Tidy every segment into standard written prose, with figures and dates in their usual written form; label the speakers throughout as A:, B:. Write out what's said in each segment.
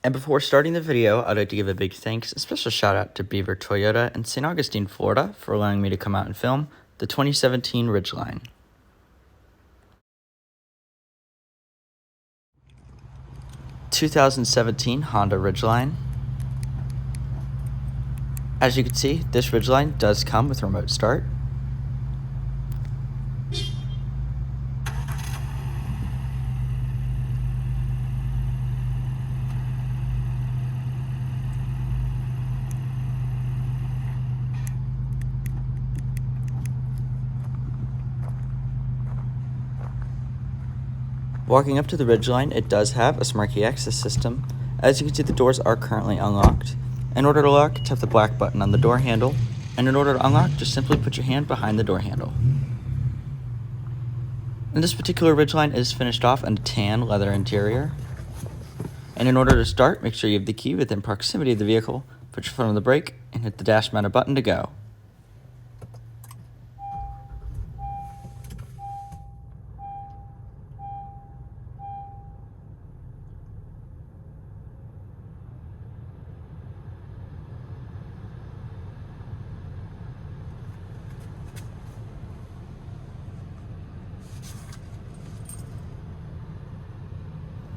A: And before starting the video, I'd like to give a big thanks and special shout out to Beaver Toyota in St. Augustine, Florida for allowing me to come out and film the 2017 Ridgeline. (2017) Honda Ridgeline. As you can see, this Ridgeline does come with remote start. Walking up to the Ridgeline, it does have a smart key access system. As you can see, the doors are currently unlocked. In order to lock, tap the black button on the door handle, and in order to unlock, just simply put your hand behind the door handle. And this particular Ridgeline is finished off in a tan leather interior. And in order to start, make sure you have the key within proximity of the vehicle, put your foot on the brake, and hit the dash mounted button to go.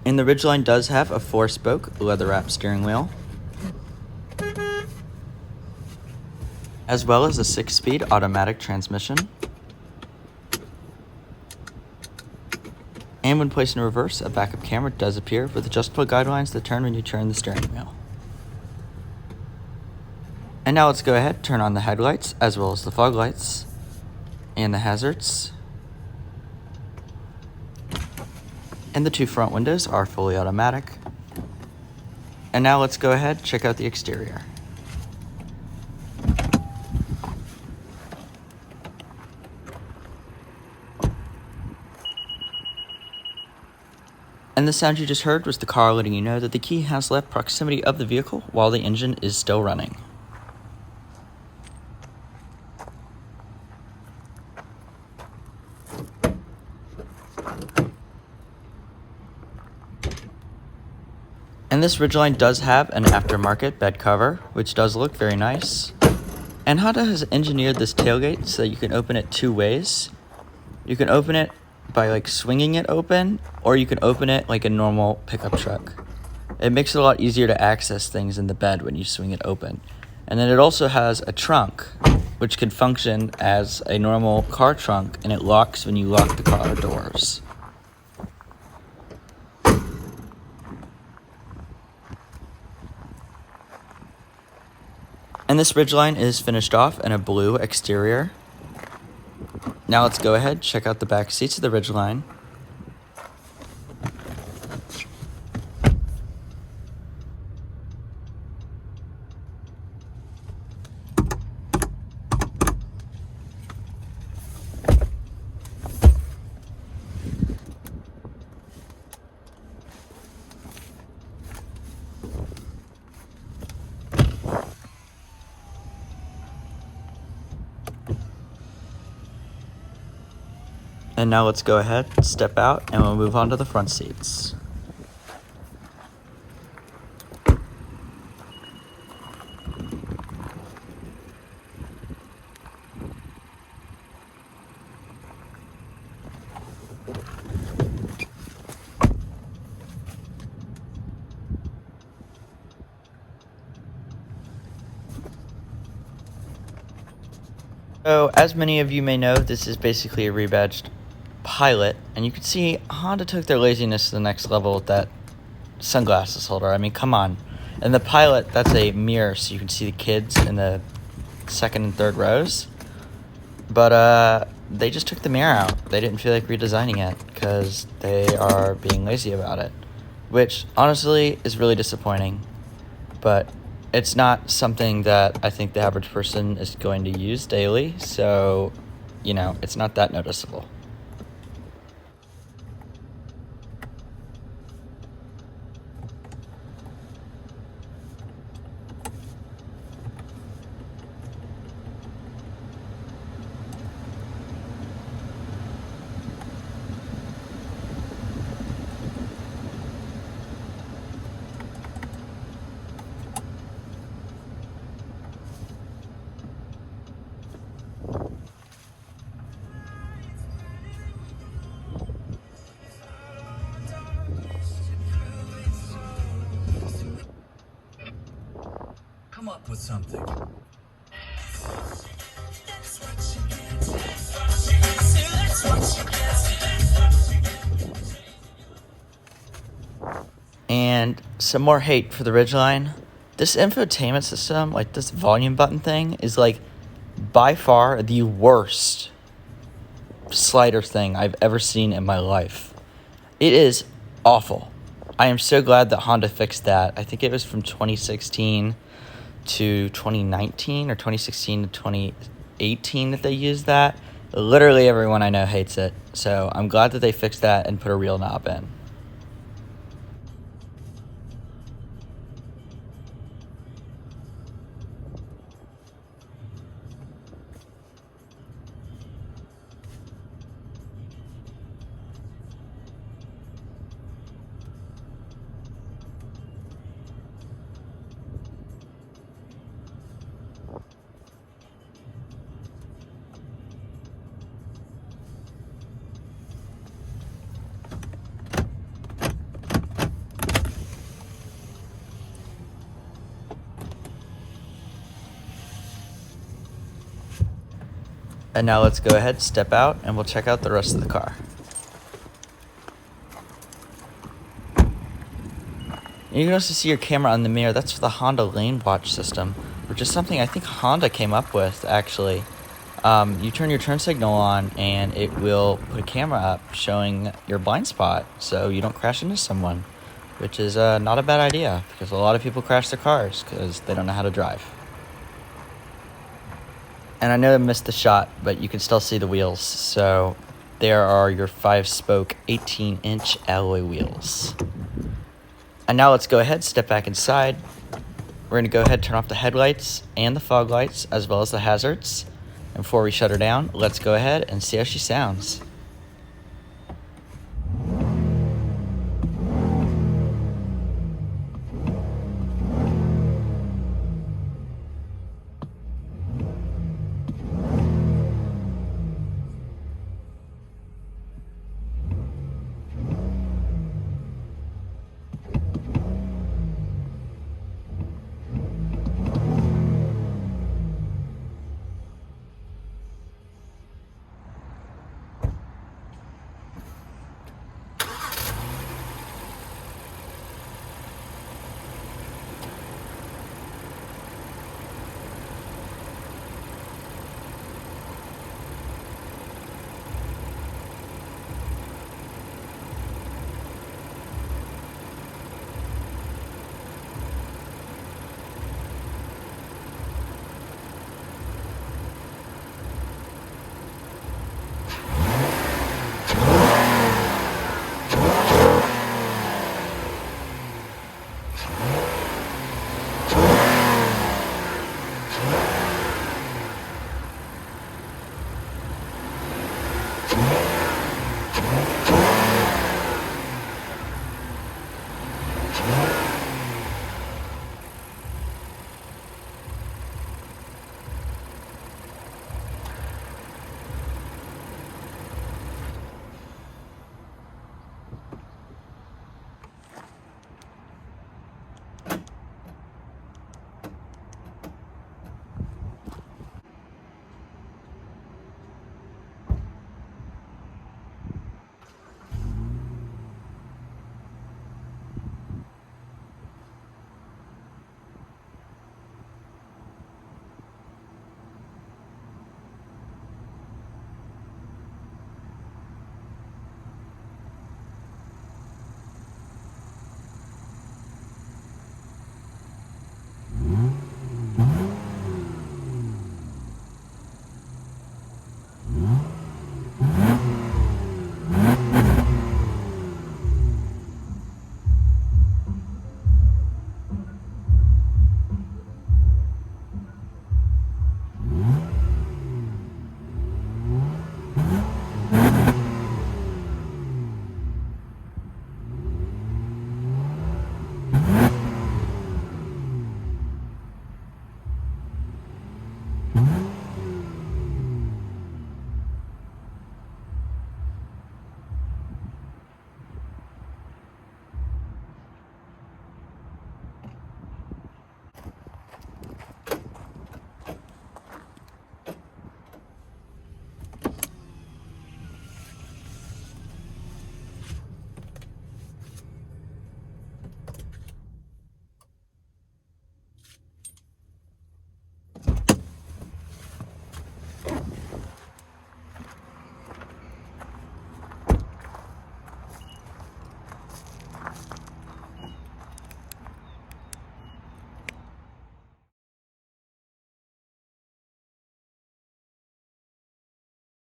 A: And the Ridgeline does have a 4-spoke leather-wrapped steering wheel, as well as a 6-speed automatic transmission. And when placed in reverse, a backup camera does appear with adjustable guidelines that turn when you turn the steering wheel. And now let's go ahead and turn on the headlights, as well as the fog lights, and the hazards. And the 2 front windows are fully automatic. And now let's go ahead and check out the exterior. And the sound you just heard was the car letting you know that the key has left proximity of the vehicle while the engine is still running. And this Ridgeline does have an aftermarket bed cover, which does look very nice. And Honda has engineered this tailgate so that you can open it 2 ways. You can open it by swinging it open, or you can open it like a normal pickup truck. It makes it a lot easier to access things in the bed when you swing it open. And then it also has a trunk, which can function as a normal car trunk, and it locks when you lock the car doors. And this Ridgeline is finished off in a blue exterior. Now let's go ahead and check out the back seats of the Ridgeline. And now let's go ahead, step out, and we'll move on to the front seats. So, as many of you may know, this is basically a rebadged Pilot, and you can see Honda took their laziness to the next level with that sunglasses holder. I mean, come on. And the Pilot, that's a mirror, so you can see the kids in the 2nd and 3rd rows. But they just took the mirror out. They didn't feel like redesigning it because they are being lazy about it, which honestly is really disappointing. But it's not something that I think the average person is going to use daily, so, it's not that noticeable.
B: up with something.
A: And some more hate for the Ridgeline. This infotainment system, like this volume button thing, is like by far the worst slider thing I've ever seen in my life. It is awful. I am so glad that Honda fixed that. I think it was from 2016 to 2019 or 2016 to 2018 that they used that. Literally everyone I know hates it. So I'm glad that they fixed that and put a real knob in. And now let's go ahead, step out, and we'll check out the rest of the car. You can also see your camera on the mirror. That's the Honda Lane Watch system, which is something I think Honda came up with, actually. You turn your turn signal on, and it will put a camera up showing your blind spot so you don't crash into someone, which is not a bad idea because a lot of people crash their cars because they don't know how to drive. And I know I missed the shot, but you can still see the wheels. So there are your 5-spoke 18-inch alloy wheels. And now let's go ahead, step back inside. We're going to go ahead, turn off the headlights and the fog lights, as well as the hazards. And before we shut her down, let's go ahead and see how she sounds.